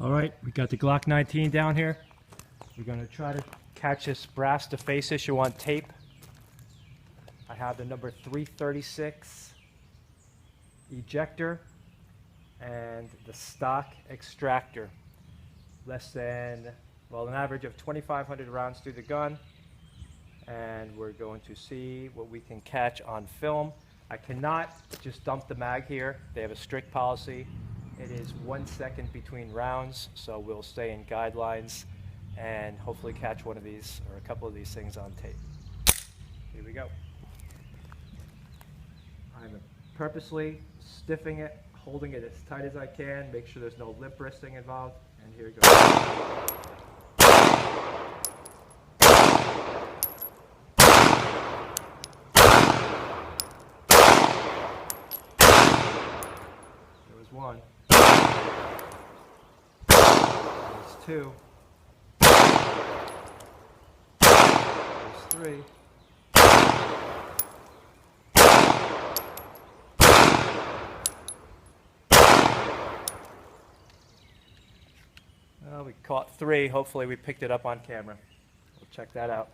All right, we got the Glock 19 down here. We're going to try to catch this brass to face issue on tape. I have the number 336 ejector and the stock extractor. Less than, well, an average of 2,500 rounds through the gun. And we're going to see what we can catch on film. I cannot just dump the mag here. They have a strict policy. It is 1 second between rounds, so we'll stay in guidelines and hopefully catch one of these or a couple of these things on tape. Here we go. I'm purposely stiffing it, holding it as tight as I can, make sure there's no limp wristing involved, and here it goes. One. There's two. There's three. Well, we caught three. Hopefully we picked it up on camera. We'll check that out.